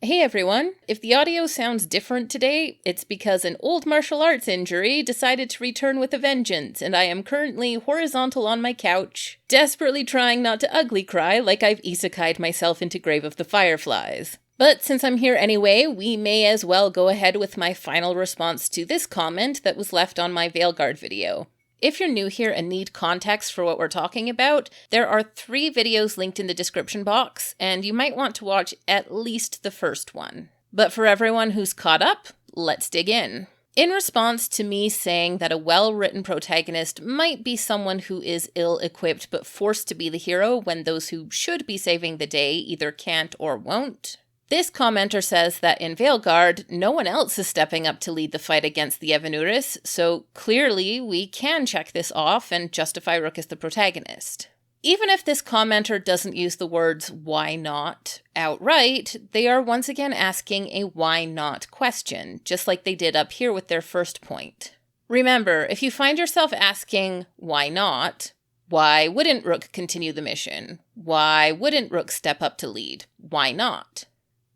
Hey everyone! If the audio sounds different today, it's because an old martial arts injury decided to return with a vengeance, and I am currently horizontal on my couch, desperately trying not to ugly cry like I've isekai'd myself into Grave of the Fireflies. But since I'm here anyway, we may as well go ahead with my final response to this comment that was left on my Veilguard video. If you're new here and need context for what we're talking about, there are 3 videos linked in the description box, and you might want to watch at least the first one. But for everyone who's caught up, let's dig in. In response to me saying that a well-written protagonist might be someone who is ill-equipped but forced to be the hero when those who should be saving the day either can't or won't, this commenter says that in Veilguard, no one else is stepping up to lead the fight against the Evanuris, so clearly we can check this off and justify Rook as the protagonist. Even if this commenter doesn't use the words "why not" outright, they are once again asking a why not question, just like they did up here with their first point. Remember, if you find yourself asking why not, why wouldn't Rook continue the mission? Why wouldn't Rook step up to lead? Why not?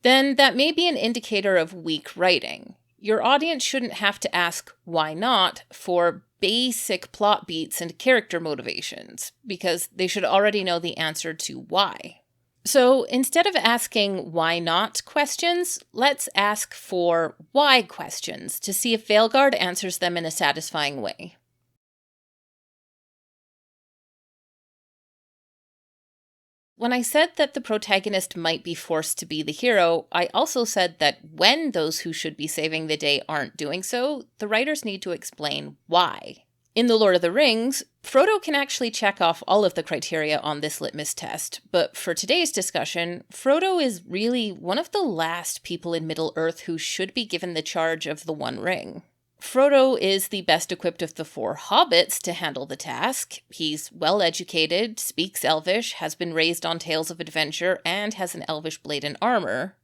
Then that may be an indicator of weak writing. Your audience shouldn't have to ask why not for basic plot beats and character motivations, because they should already know the answer to why. So instead of asking why not questions, let's ask for why questions to see if Veilguard answers them in a satisfying way. When I said that the protagonist might be forced to be the hero, I also said that when those who should be saving the day aren't doing so, the writers need to explain why. In The Lord of the Rings, Frodo can actually check off all of the criteria on this litmus test, but for today's discussion, Frodo is really one of the last people in Middle-earth who should be given the charge of the One Ring. Frodo is the best equipped of the 4 hobbits to handle the task. He's well-educated, speaks Elvish, has been raised on tales of adventure, and has an Elvish blade and armor.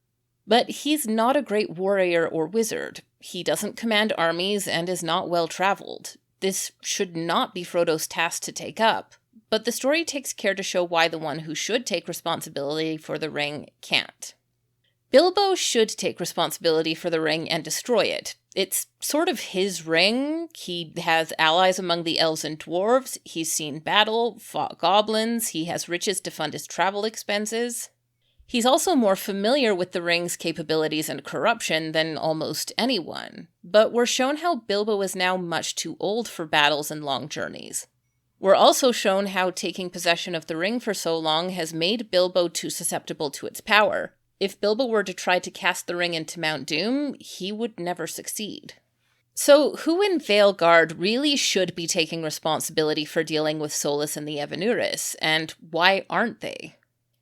But he's not a great warrior or wizard. He doesn't command armies and is not well-traveled. This should not be Frodo's task to take up, but the story takes care to show why the one who should take responsibility for the ring can't. Bilbo should take responsibility for the ring and destroy it. It's sort of his ring. He has allies among the elves and dwarves, he's seen battle, fought goblins, he has riches to fund his travel expenses. He's also more familiar with the ring's capabilities and corruption than almost anyone, but we're shown how Bilbo is now much too old for battles and long journeys. We're also shown how taking possession of the ring for so long has made Bilbo too susceptible to its power. If Bilbo were to try to cast the ring into Mount Doom, he would never succeed. So who in Veilguard really should be taking responsibility for dealing with Solas and the Evanuris, and why aren't they?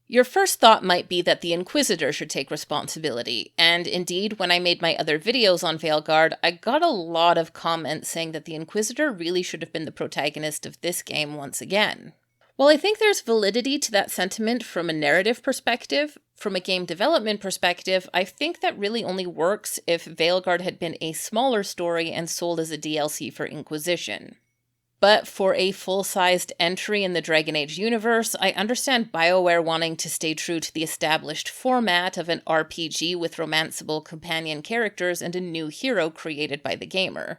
Your first thought might be that the Inquisitor should take responsibility, and indeed, when I made my other videos on Veilguard, I got a lot of comments saying that the Inquisitor really should have been the protagonist of this game once again. While I think there's validity to that sentiment from a narrative perspective, from a game development perspective, I think that really only works if Veilguard had been a smaller story and sold as a DLC for Inquisition. But for a full-sized entry in the Dragon Age universe, I understand BioWare wanting to stay true to the established format of an RPG with romanceable companion characters and a new hero created by the gamer.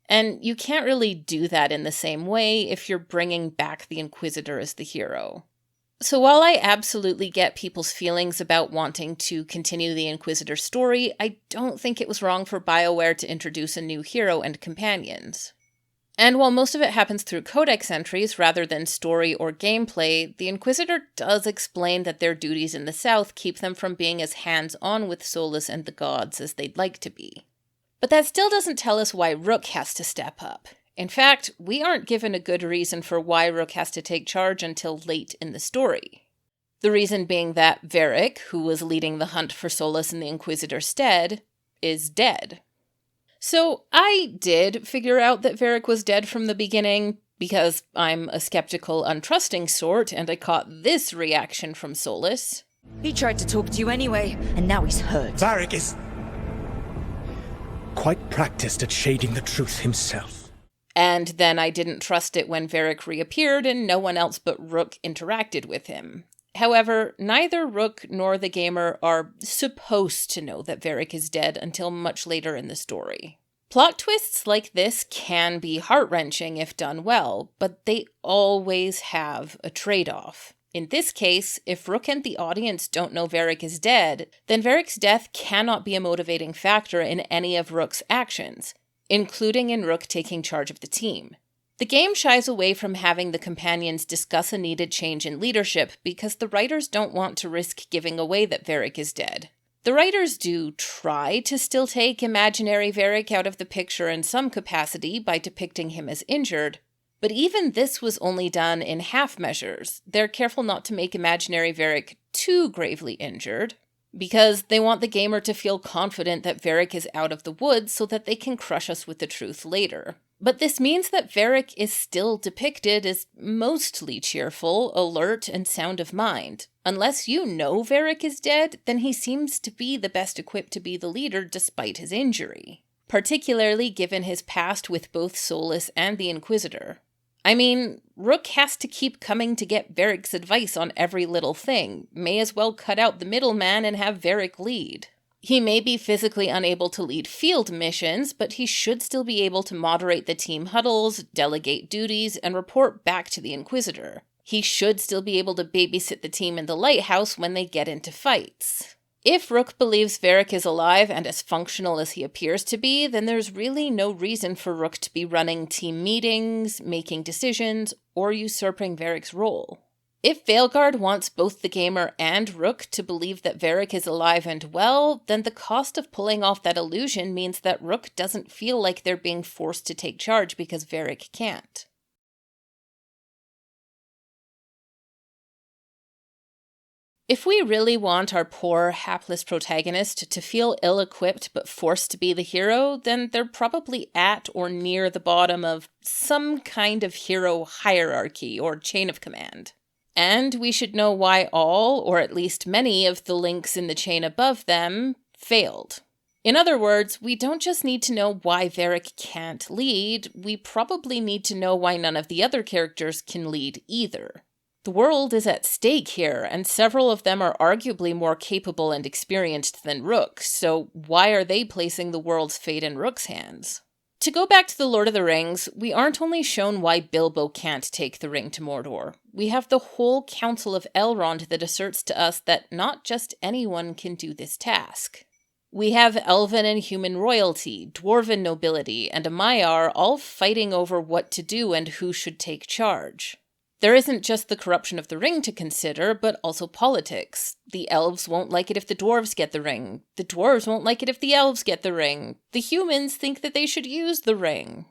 And you can't really do that in the same way if you're bringing back the Inquisitor as the hero. So while I absolutely get people's feelings about wanting to continue the Inquisitor story, I don't think it was wrong for BioWare to introduce a new hero and companions. And while most of it happens through codex entries rather than story or gameplay, the Inquisitor does explain that their duties in the South keep them from being as hands-on with Solas and the gods as they'd like to be. But that still doesn't tell us why Rook has to step up. In fact, we aren't given a good reason for why Rook has to take charge until late in the story. The reason being that Varric, who was leading the hunt for Solas in the Inquisitor's stead, is dead. So I did figure out that Varric was dead from the beginning, because I'm a skeptical, untrusting sort, and I caught this reaction from Solas. He tried to talk to you anyway, and now he's hurt. Varric is quite practiced at shading the truth himself. And then I didn't trust it when Varric reappeared and no one else but Rook interacted with him. However, neither Rook nor the gamer are supposed to know that Varric is dead until much later in the story. Plot twists like this can be heart-wrenching if done well, but they always have a trade-off. In this case, if Rook and the audience don't know Varric is dead, then Varric's death cannot be a motivating factor in any of Rook's actions, including in Rook taking charge of the team. The game shies away from having the companions discuss a needed change in leadership because the writers don't want to risk giving away that Varric is dead. The writers do try to still take imaginary Varric out of the picture in some capacity by depicting him as injured, but even this was only done in half measures. They're careful not to make imaginary Varric too gravely injured, because they want the gamer to feel confident that Varric is out of the woods so that they can crush us with the truth later. But this means that Varric is still depicted as mostly cheerful, alert, and sound of mind. Unless you know Varric is dead, then he seems to be the best equipped to be the leader despite his injury, particularly given his past with both Solus and the Inquisitor. I mean, Rook has to keep coming to get Varric's advice on every little thing. May as well cut out the middleman and have Varric lead. He may be physically unable to lead field missions, but he should still be able to moderate the team huddles, delegate duties, and report back to the Inquisitor. He should still be able to babysit the team in the lighthouse when they get into fights. If Rook believes Varric is alive and as functional as he appears to be, then there's really no reason for Rook to be running team meetings, making decisions, or usurping Varric's role. If Veilguard wants both the gamer and Rook to believe that Varric is alive and well, then the cost of pulling off that illusion means that Rook doesn't feel like they're being forced to take charge because Varric can't. If we really want our poor, hapless protagonist to feel ill-equipped but forced to be the hero, then they're probably at or near the bottom of some kind of hero hierarchy or chain of command. And we should know why all, or at least many, of the links in the chain above them failed. In other words, we don't just need to know why Varric can't lead, we probably need to know why none of the other characters can lead either. The world is at stake here, and several of them are arguably more capable and experienced than Rook, so why are they placing the world's fate in Rook's hands? To go back to The Lord of the Rings, we aren't only shown why Bilbo can't take the ring to Mordor. We have the whole Council of Elrond that asserts to us that not just anyone can do this task. We have elven and human royalty, dwarven nobility, and a Maiar all fighting over what to do and who should take charge. There isn't just the corruption of the ring to consider, but also politics. The elves won't like it if the dwarves get the ring. The dwarves won't like it if the elves get the ring. The humans think that they should use the ring.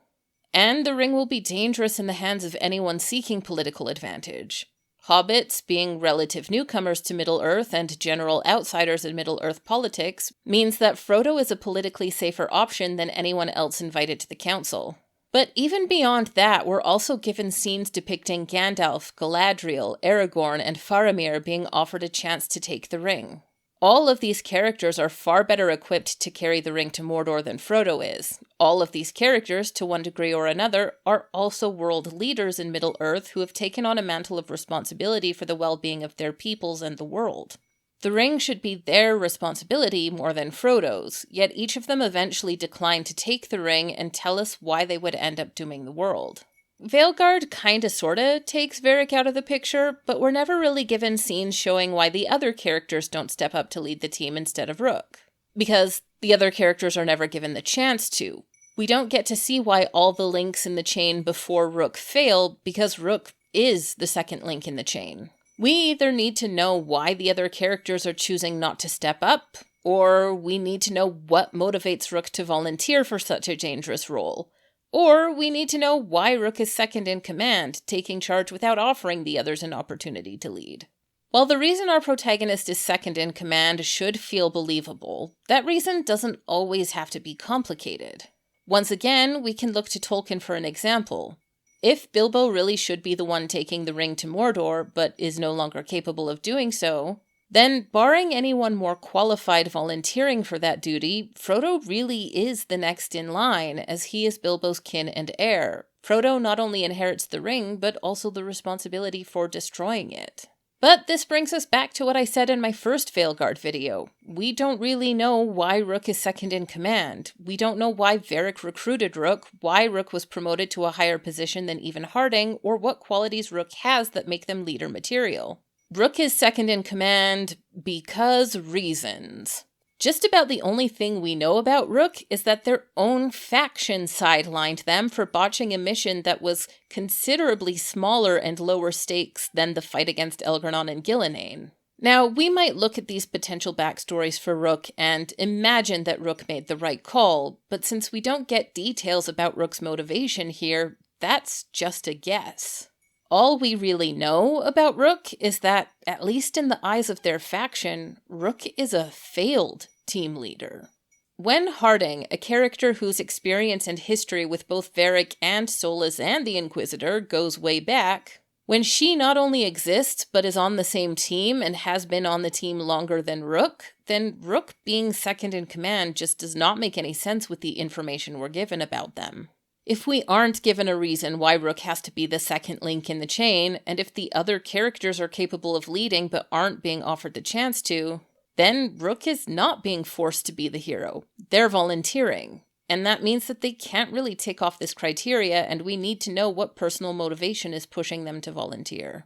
And the ring will be dangerous in the hands of anyone seeking political advantage. Hobbits, being relative newcomers to Middle-earth and general outsiders in Middle-earth politics, means that Frodo is a politically safer option than anyone else invited to the council. But even beyond that, we're also given scenes depicting Gandalf, Galadriel, Aragorn, and Faramir being offered a chance to take the ring. All of these characters are far better equipped to carry the ring to Mordor than Frodo is. All of these characters, to one degree or another, are also world leaders in Middle-earth who have taken on a mantle of responsibility for the well-being of their peoples and the world. The ring should be their responsibility more than Frodo's, yet each of them eventually decline to take the ring and tell us why they would end up dooming the world. Veilguard kinda sorta takes Varric out of the picture, but we're never really given scenes showing why the other characters don't step up to lead the team instead of Rook. Because the other characters are never given the chance to. We don't get to see why all the links in the chain before Rook fail, because Rook is the second link in the chain. We either need to know why the other characters are choosing not to step up, or we need to know what motivates Rook to volunteer for such a dangerous role. Or we need to know why Rook is second in command, taking charge without offering the others an opportunity to lead. While the reason our protagonist is second in command should feel believable, that reason doesn't always have to be complicated. Once again, we can look to Tolkien for an example. If Bilbo really should be the one taking the ring to Mordor, but is no longer capable of doing so, then barring anyone more qualified volunteering for that duty, Frodo really is the next in line, as he is Bilbo's kin and heir. Frodo not only inherits the ring, but also the responsibility for destroying it. But this brings us back to what I said in my first Veilguard video. We don't really know why Rook is second in command. We don't know why Varric recruited Rook, why Rook was promoted to a higher position than even Harding, or what qualities Rook has that make them leader material. Rook is second in command because reasons. Just about the only thing we know about Rook is that their own faction sidelined them for botching a mission that was considerably smaller and lower stakes than the fight against Elgranon and Gillenane. Now, we might look at these potential backstories for Rook and imagine that Rook made the right call, but since we don't get details about Rook's motivation here, that's just a guess. All we really know about Rook is that, at least in the eyes of their faction, Rook is a failed team leader. When Harding, a character whose experience and history with both Varric and Solas and the Inquisitor goes way back, when she not only exists but is on the same team and has been on the team longer than Rook, then Rook being second in command just does not make any sense with the information we're given about them. If we aren't given a reason why Rook has to be the second link in the chain, and if the other characters are capable of leading but aren't being offered the chance to, then Rook is not being forced to be the hero. They're volunteering. And that means that they can't really tick off this criteria, and we need to know what personal motivation is pushing them to volunteer.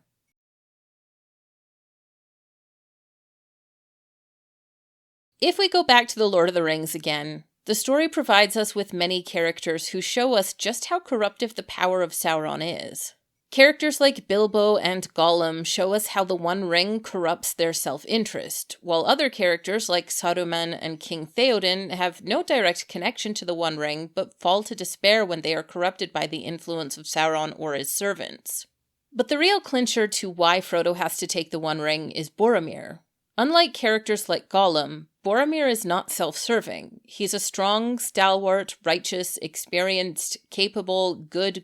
If we go back to the Lord of the Rings again, the story provides us with many characters who show us just how corruptive the power of Sauron is. Characters like Bilbo and Gollum show us how the One Ring corrupts their self-interest, while other characters like Saruman and King Theoden have no direct connection to the One Ring but fall to despair when they are corrupted by the influence of Sauron or his servants. But the real clincher to why Frodo has to take the One Ring is Boromir. Unlike characters like Gollum, Boromir is not self-serving. He's a strong, stalwart, righteous, experienced, capable, good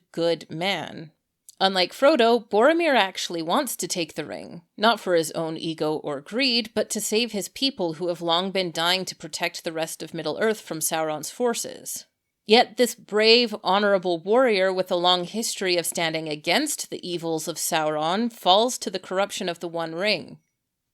man. Unlike Frodo, Boromir actually wants to take the ring, not for his own ego or greed, but to save his people who have long been dying to protect the rest of Middle-earth from Sauron's forces. Yet this brave, honorable warrior with a long history of standing against the evils of Sauron falls to the corruption of the One Ring,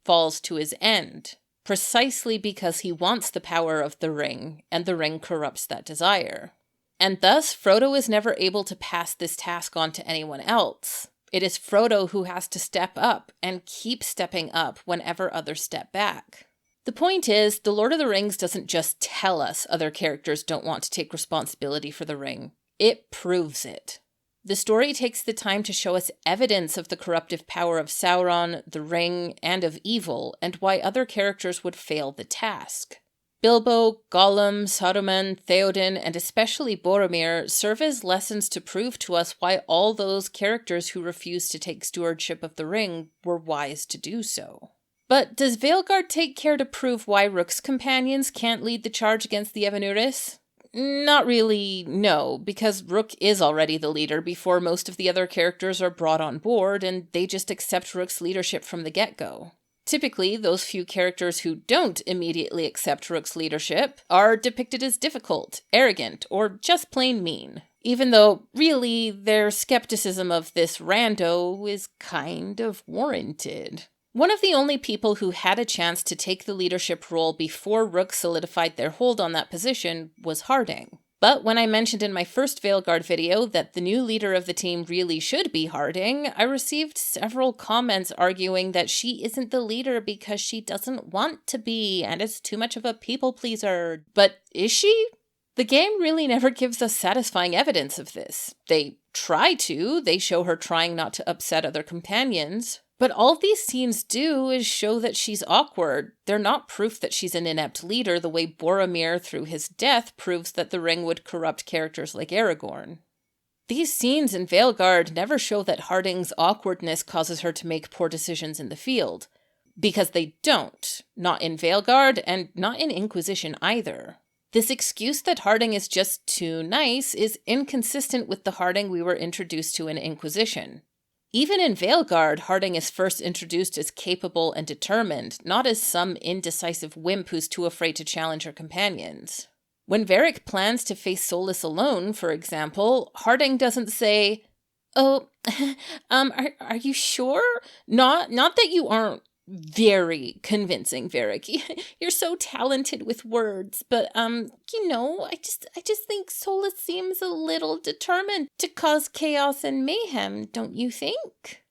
falls to his end, precisely because he wants the power of the ring, and the ring corrupts that desire. And thus, Frodo is never able to pass this task on to anyone else. It is Frodo who has to step up, and keep stepping up whenever others step back. The point is, The Lord of the Rings doesn't just tell us other characters don't want to take responsibility for the ring. It proves it. The story takes the time to show us evidence of the corruptive power of Sauron, the ring, and of evil, and why other characters would fail the task. Bilbo, Gollum, Saruman, Theoden, and especially Boromir serve as lessons to prove to us why all those characters who refused to take stewardship of the ring were wise to do so. But does Veilguard take care to prove why Rook's companions can't lead the charge against the Evanuris? Not really, no, because Rook is already the leader before most of the other characters are brought on board, and they just accept Rook's leadership from the get-go. Typically, those few characters who don't immediately accept Rook's leadership are depicted as difficult, arrogant, or just plain mean, even though, really, their skepticism of this rando is kind of warranted. One of the only people who had a chance to take the leadership role before Rook solidified their hold on that position was Harding. But when I mentioned in my first Veilguard video that the new leader of the team really should be Harding, I received several comments arguing that she isn't the leader because she doesn't want to be and is too much of a people pleaser. But is she? The game really never gives us satisfying evidence of this. They try to, they show her trying not to upset other companions. But all these scenes do is show that she's awkward. They're not proof that she's an inept leader the way Boromir, through his death, proves that the ring would corrupt characters like Aragorn. These scenes in Veilguard never show that Harding's awkwardness causes her to make poor decisions in the field. Because they don't. Not in Veilguard, and not in Inquisition either. This excuse that Harding is just too nice is inconsistent with the Harding we were introduced to in Inquisition. Even in Veilguard, Harding is first introduced as capable and determined, not as some indecisive wimp who's too afraid to challenge her companions. When Varric plans to face Solas alone, for example, Harding doesn't say, Oh, are you sure? Not that you aren't very convincing, Varric. You're so talented with words, but I just think Solus seems a little determined to cause chaos and mayhem, don't you think?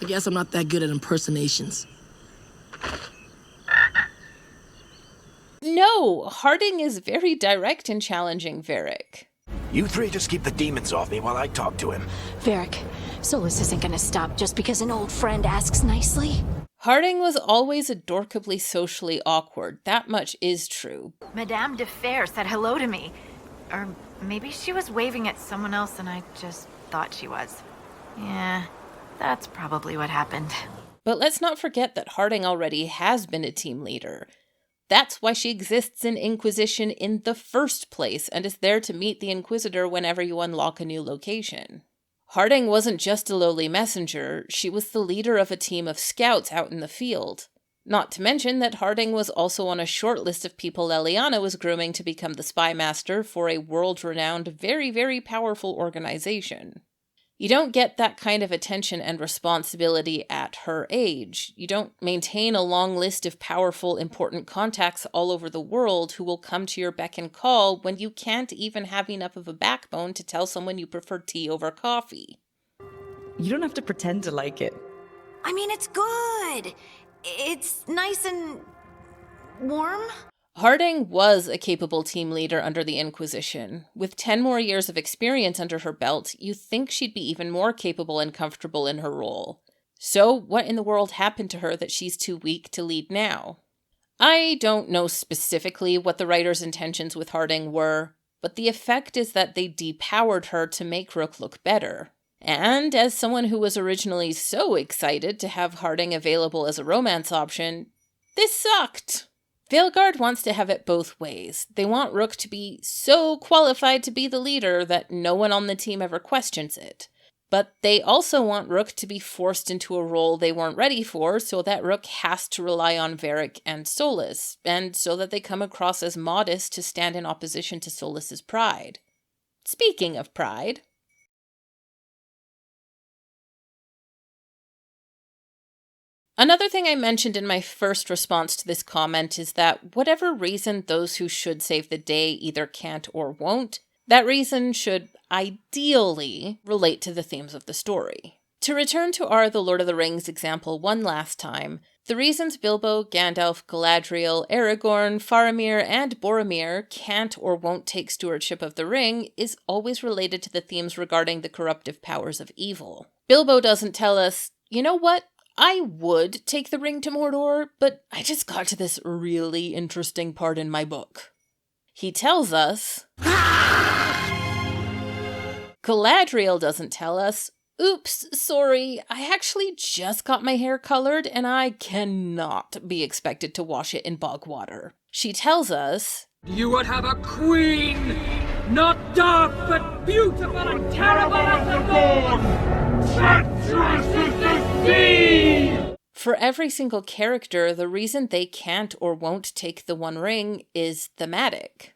I guess I'm not that good at impersonations. No, Harding is very direct in challenging Varric. You three just keep the demons off me while I talk to him. Varric, Solus isn't gonna stop just because an old friend asks nicely. Harding was always adorkably socially awkward. That much is true. Madame de Fer said hello to me. Or maybe she was waving at someone else and I just thought she was. Yeah, that's probably what happened. But let's not forget that Harding already has been a team leader. That's why she exists in Inquisition in the first place and is there to meet the Inquisitor whenever you unlock a new location. Harding wasn't just a lowly messenger, she was the leader of a team of scouts out in the field. Not to mention that Harding was also on a short list of people Leliana was grooming to become the spy master for a world-renowned, very, very powerful organization. You don't get that kind of attention and responsibility at her age. You don't maintain a long list of powerful, important contacts all over the world who will come to your beck and call when you can't even have enough of a backbone to tell someone you prefer tea over coffee. You don't have to pretend to like it. I mean, it's good. It's nice and warm. Harding was a capable team leader under the Inquisition. With 10 more years of experience under her belt, you think she'd be even more capable and comfortable in her role. So, what in the world happened to her that she's too weak to lead now? I don't know specifically what the writer's intentions with Harding were, but the effect is that they depowered her to make Rook look better. And as someone who was originally so excited to have Harding available as a romance option, this sucked! Veilguard wants to have it both ways. They want Rook to be so qualified to be the leader that no one on the team ever questions it. But they also want Rook to be forced into a role they weren't ready for so that Rook has to rely on Varric and Solus, and so that they come across as modest to stand in opposition to Solus's pride. Speaking of pride... Another thing I mentioned in my first response to this comment is that whatever reason those who should save the day either can't or won't, that reason should ideally relate to the themes of the story. To return to our The Lord of the Rings example one last time, the reasons Bilbo, Gandalf, Galadriel, Aragorn, Faramir, and Boromir can't or won't take stewardship of the ring is always related to the themes regarding the corruptive powers of evil. Bilbo doesn't tell us, you know what? I would take the ring to Mordor, but I just got to this really interesting part in my book. He tells us... Galadriel doesn't tell us, oops, sorry, I actually just got my hair colored and I cannot be expected to wash it in bog water. She tells us... You would have a queen, not dark but beautiful and terrible as the dawn! Treacherous as the sea! For every single character, the reason they can't or won't take the One Ring is thematic.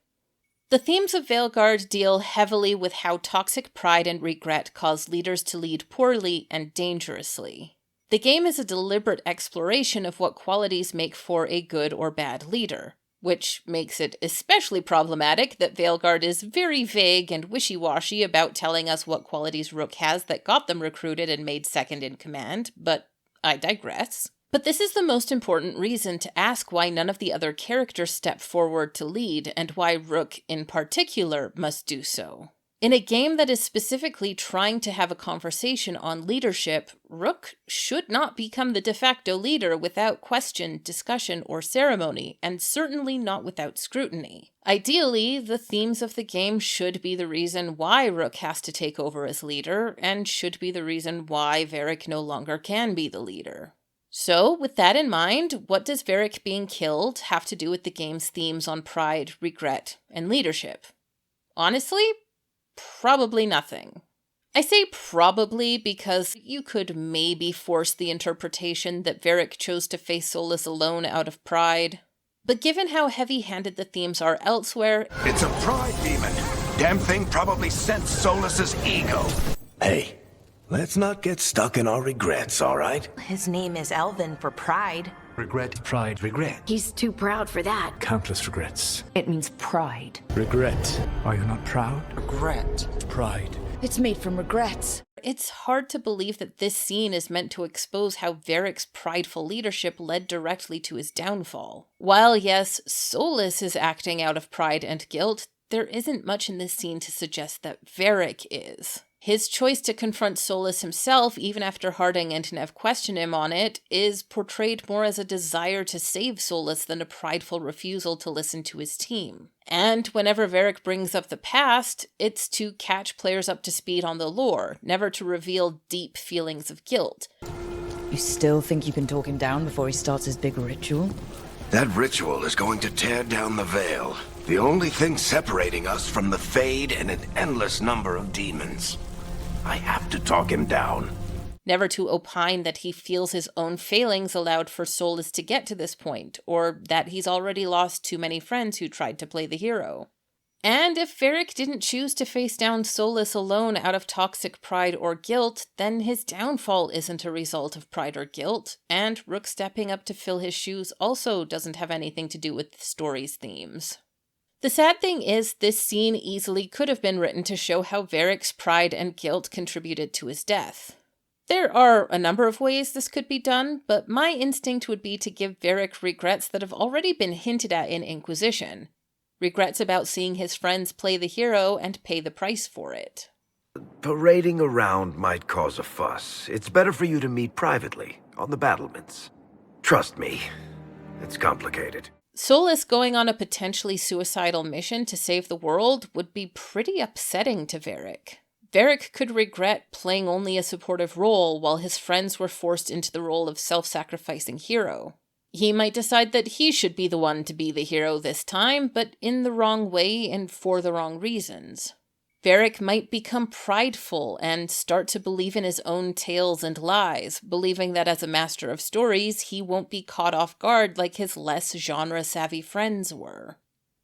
The themes of Veilguard deal heavily with how toxic pride and regret cause leaders to lead poorly and dangerously. The game is a deliberate exploration of what qualities make for a good or bad leader, which makes it especially problematic that Veilguard is very vague and wishy-washy about telling us what qualities Rook has that got them recruited and made second in command, but I digress. But this is the most important reason to ask why none of the other characters step forward to lead, and why Rook, in particular, must do so. In a game that is specifically trying to have a conversation on leadership, Rook should not become the de facto leader without question, discussion, or ceremony, and certainly not without scrutiny. Ideally, the themes of the game should be the reason why Rook has to take over as leader, and should be the reason why Varric no longer can be the leader. So, with that in mind, what does Varric being killed have to do with the game's themes on pride, regret, and leadership? Honestly, probably nothing. I say probably because you could maybe force the interpretation that Varric chose to face Solus alone out of pride. But given how heavy-handed the themes are elsewhere... It's a pride demon. Damn thing probably sensed Solus's ego. Hey, Let's not get stuck in our regrets, all right? His name is Elvin for pride. Regret, pride, regret. He's too proud for that. Countless regrets. It means pride. Regret. Are you not proud? Regret. Pride. It's made from regrets. It's hard to believe that this scene is meant to expose how Varric's prideful leadership led directly to his downfall. While yes, Solus is acting out of pride and guilt, there isn't much in this scene to suggest that Varric is. His choice to confront Solus himself, even after Harding and Nev question him on it, is portrayed more as a desire to save Solus than a prideful refusal to listen to his team. And whenever Varric brings up the past, it's to catch players up to speed on the lore, never to reveal deep feelings of guilt. You still think you can talk him down before he starts his big ritual? That ritual is going to tear down the veil. The only thing separating us from the Fade and an endless number of demons. I have to talk him down. Never to opine that he feels his own failings allowed for Solus to get to this point, or that he's already lost too many friends who tried to play the hero. And if Varric didn't choose to face down Solus alone out of toxic pride or guilt, then his downfall isn't a result of pride or guilt, and Rook stepping up to fill his shoes also doesn't have anything to do with the story's themes. The sad thing is, this scene easily could have been written to show how Varric's pride and guilt contributed to his death. There are a number of ways this could be done, but my instinct would be to give Varric regrets that have already been hinted at in Inquisition. Regrets about seeing his friends play the hero and pay the price for it. Parading around might cause a fuss. It's better for you to meet privately, on the battlements. Trust me, it's complicated. Solus going on a potentially suicidal mission to save the world would be pretty upsetting to Varric. Varric could regret playing only a supportive role while his friends were forced into the role of self-sacrificing hero. He might decide that he should be the one to be the hero this time, but in the wrong way and for the wrong reasons. Varric might become prideful and start to believe in his own tales and lies, believing that as a master of stories, he won't be caught off guard like his less genre-savvy friends were.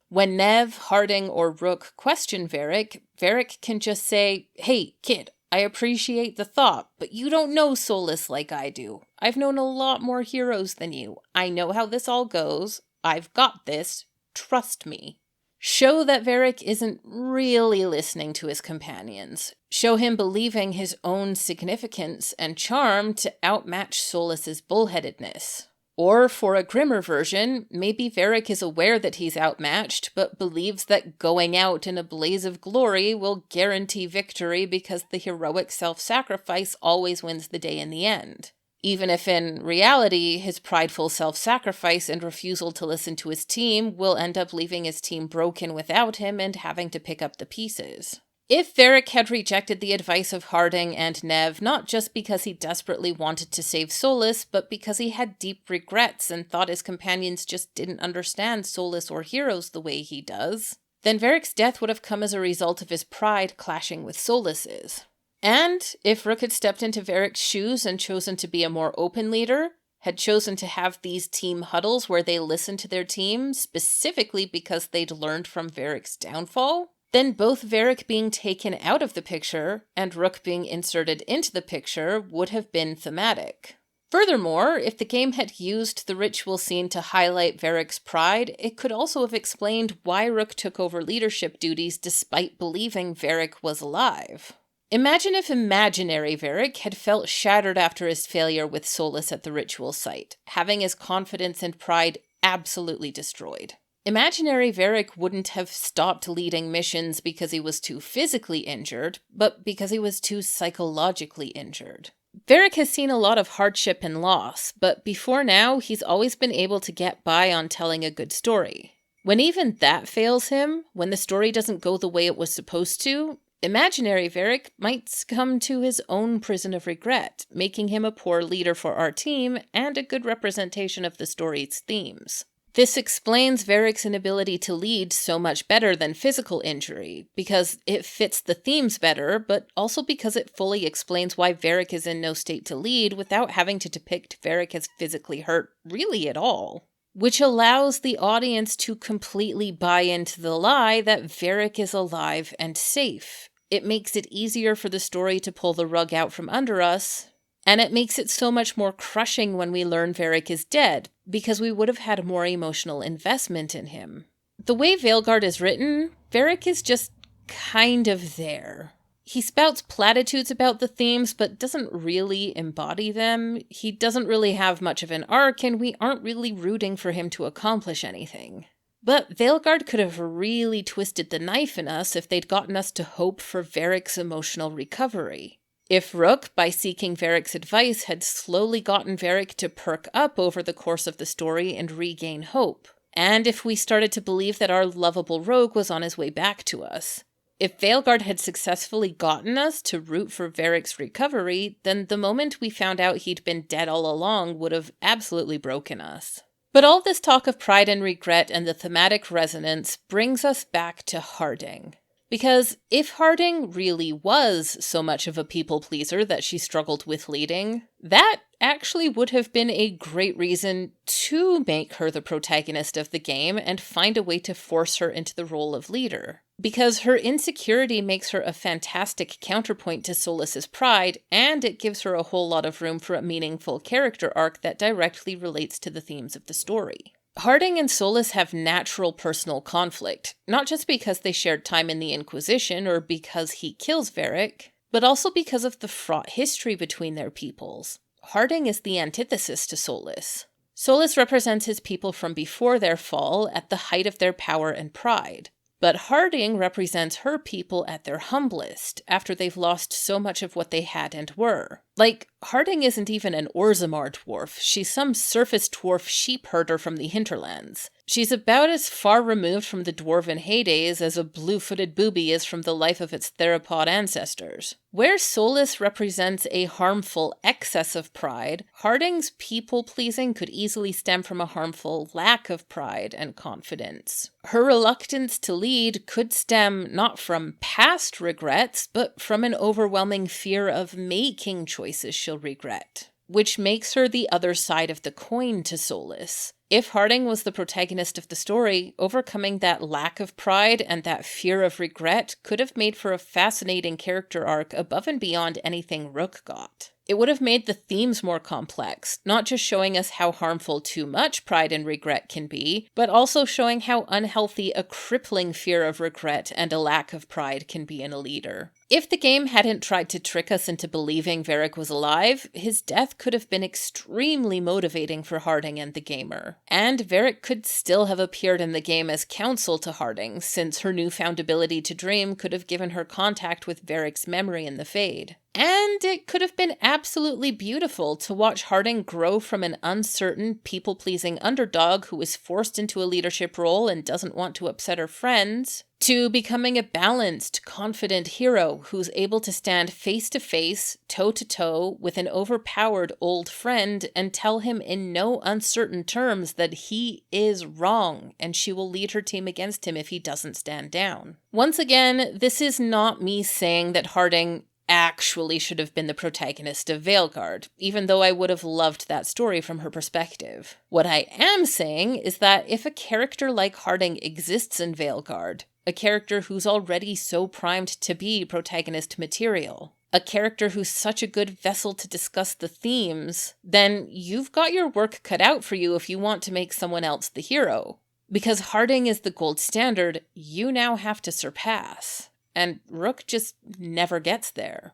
When Nev, Harding, or Rook question Varric, Varric can just say, "Hey, kid, I appreciate the thought, but you don't know Solus like I do. I've known a lot more heroes than you. I know how this all goes. I've got this. Trust me." Show that Varric isn't really listening to his companions. Show him believing his own significance and charm to outmatch Solus's bullheadedness. Or, for a grimmer version, maybe Varric is aware that he's outmatched, but believes that going out in a blaze of glory will guarantee victory because the heroic self-sacrifice always wins the day in the end. Even if in reality, his prideful self-sacrifice and refusal to listen to his team will end up leaving his team broken without him and having to pick up the pieces. If Varric had rejected the advice of Harding and Nev, not just because he desperately wanted to save Solus, but because he had deep regrets and thought his companions just didn't understand Solus or heroes the way he does, then Varric's death would have come as a result of his pride clashing with Solus's. And if Rook had stepped into Varric's shoes and chosen to be a more open leader, had chosen to have these team huddles where they listened to their team, specifically because they'd learned from Varric's downfall, then both Varric being taken out of the picture and Rook being inserted into the picture would have been thematic. Furthermore, if the game had used the ritual scene to highlight Varric's pride, it could also have explained why Rook took over leadership duties despite believing Varric was alive. Imagine if imaginary Varric had felt shattered after his failure with Solus at the ritual site, having his confidence and pride absolutely destroyed. Imaginary Varric wouldn't have stopped leading missions because he was too physically injured, but because he was too psychologically injured. Varric has seen a lot of hardship and loss, but before now, he's always been able to get by on telling a good story. When even that fails him, when the story doesn't go the way it was supposed to, imaginary Varric might succumb to his own prison of regret, making him a poor leader for our team and a good representation of the story's themes. This explains Varric's inability to lead so much better than physical injury, because it fits the themes better, but also because it fully explains why Varric is in no state to lead without having to depict Varric as physically hurt really at all. Which allows the audience to completely buy into the lie that Varric is alive and safe, it makes it easier for the story to pull the rug out from under us, and it makes it so much more crushing when we learn Varric is dead, because we would have had more emotional investment in him. The way Veilguard is written, Varric is just kind of there. He spouts platitudes about the themes, but doesn't really embody them. He doesn't really have much of an arc, and we aren't really rooting for him to accomplish anything. But Veilguard could have really twisted the knife in us if they'd gotten us to hope for Varric's emotional recovery. If Rook, by seeking Varric's advice, had slowly gotten Varric to perk up over the course of the story and regain hope. And if we started to believe that our lovable rogue was on his way back to us. If Veilguard had successfully gotten us to root for Varric's recovery, then the moment we found out he'd been dead all along would have absolutely broken us. But all this talk of pride and regret and the thematic resonance brings us back to Harding. Because if Harding really was so much of a people pleaser that she struggled with leading, that actually would have been a great reason to make her the protagonist of the game and find a way to force her into the role of leader. Because her insecurity makes her a fantastic counterpoint to Solas's pride, and it gives her a whole lot of room for a meaningful character arc that directly relates to the themes of the story. Harding and Solas have natural personal conflict, not just because they shared time in the Inquisition or because he kills Varric, but also because of the fraught history between their peoples. Harding is the antithesis to Solas. Solas represents his people from before their fall, at the height of their power and pride. But Harding represents her people at their humblest, after they've lost so much of what they had and were. Like, Harding isn't even an Orzammar dwarf, she's some surface dwarf sheep herder from the hinterlands. She's about as far removed from the dwarven heydays as a blue-footed booby is from the life of its theropod ancestors. Where Solas represents a harmful excess of pride, Harding's people-pleasing could easily stem from a harmful lack of pride and confidence. Her reluctance to lead could stem not from past regrets, but from an overwhelming fear of making choices she'll regret, which makes her the other side of the coin to Solas. If Harding was the protagonist of the story, overcoming that lack of pride and that fear of regret could have made for a fascinating character arc above and beyond anything Rook got. It would have made the themes more complex, not just showing us how harmful too much pride and regret can be, but also showing how unhealthy a crippling fear of regret and a lack of pride can be in a leader. If the game hadn't tried to trick us into believing Varric was alive, his death could have been extremely motivating for Harding and the gamer. And Varric could still have appeared in the game as counsel to Harding, since her newfound ability to dream could have given her contact with Varric's memory in the Fade. And it could have been absolutely beautiful to watch Harding grow from an uncertain, people-pleasing underdog who is forced into a leadership role and doesn't want to upset her friends, to becoming a balanced, confident hero who's able to stand face-to-face, toe-to-toe with an overpowered old friend and tell him in no uncertain terms that he is wrong and she will lead her team against him if he doesn't stand down. Once again, this is not me saying that Harding actually should have been the protagonist of Veilguard, even though I would have loved that story from her perspective. What I am saying is that if a character like Harding exists in Veilguard, a character who's already so primed to be protagonist material, a character who's such a good vessel to discuss the themes, then you've got your work cut out for you if you want to make someone else the hero. Because Harding is the gold standard you now have to surpass. And Rook just never gets there.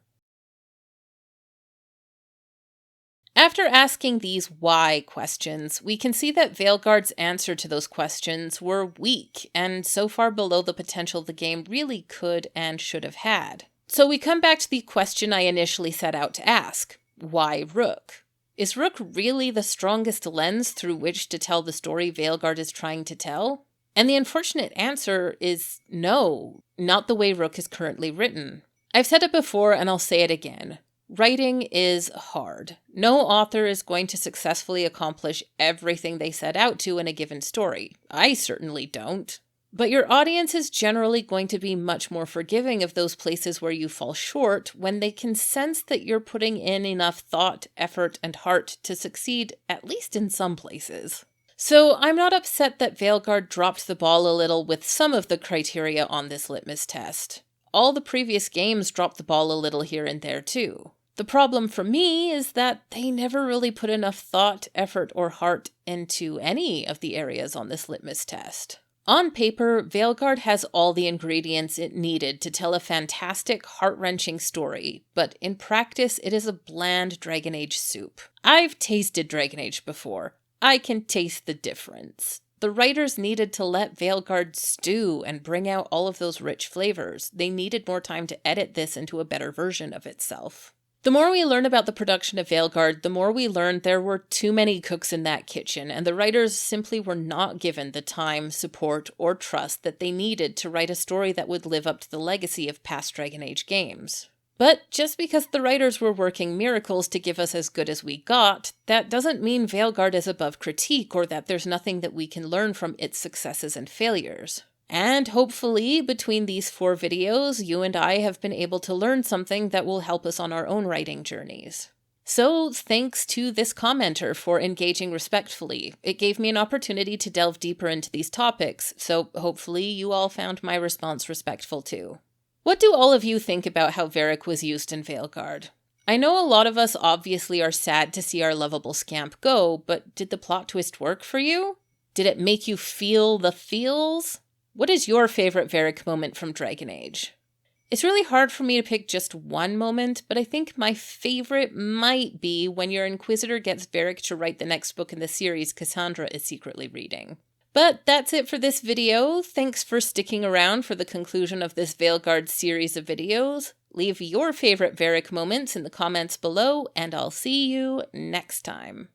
After asking these why questions, we can see that Veilguard's answer to those questions were weak and so far below the potential the game really could and should have had. So we come back to the question I initially set out to ask. Why Rook? Is Rook really the strongest lens through which to tell the story Veilguard is trying to tell? And the unfortunate answer is no, not the way Rook is currently written. I've said it before and I'll say it again. Writing is hard. No author is going to successfully accomplish everything they set out to in a given story. I certainly don't. But your audience is generally going to be much more forgiving of those places where you fall short when they can sense that you're putting in enough thought, effort, and heart to succeed, at least in some places. So I'm not upset that Veilguard dropped the ball a little with some of the criteria on this litmus test. All the previous games dropped the ball a little here and there too. The problem for me is that they never really put enough thought, effort, or heart into any of the areas on this litmus test. On paper, Veilguard has all the ingredients it needed to tell a fantastic, heart-wrenching story, but in practice it is a bland Dragon Age soup. I've tasted Dragon Age before. I can taste the difference. The writers needed to let Veilguard stew and bring out all of those rich flavors. They needed more time to edit this into a better version of itself. The more we learn about the production of Veilguard, the more we learn there were too many cooks in that kitchen, and the writers simply were not given the time, support, or trust that they needed to write a story that would live up to the legacy of past Dragon Age games. But just because the writers were working miracles to give us as good as we got, that doesn't mean Veilguard is above critique or that there's nothing that we can learn from its successes and failures. And hopefully, between these 4 videos, you and I have been able to learn something that will help us on our own writing journeys. So, thanks to this commenter for engaging respectfully. It gave me an opportunity to delve deeper into these topics, so hopefully you all found my response respectful too. What do all of you think about how Varric was used in Veilguard? I know a lot of us obviously are sad to see our lovable scamp go, but did the plot twist work for you? Did it make you feel the feels? What is your favorite Varric moment from Dragon Age? It's really hard for me to pick just one moment, but I think my favorite might be when your Inquisitor gets Varric to write the next book in the series Cassandra is secretly reading. But that's it for this video. Thanks for sticking around for the conclusion of this Veilguard series of videos. Leave your favorite Varric moments in the comments below, and I'll see you next time.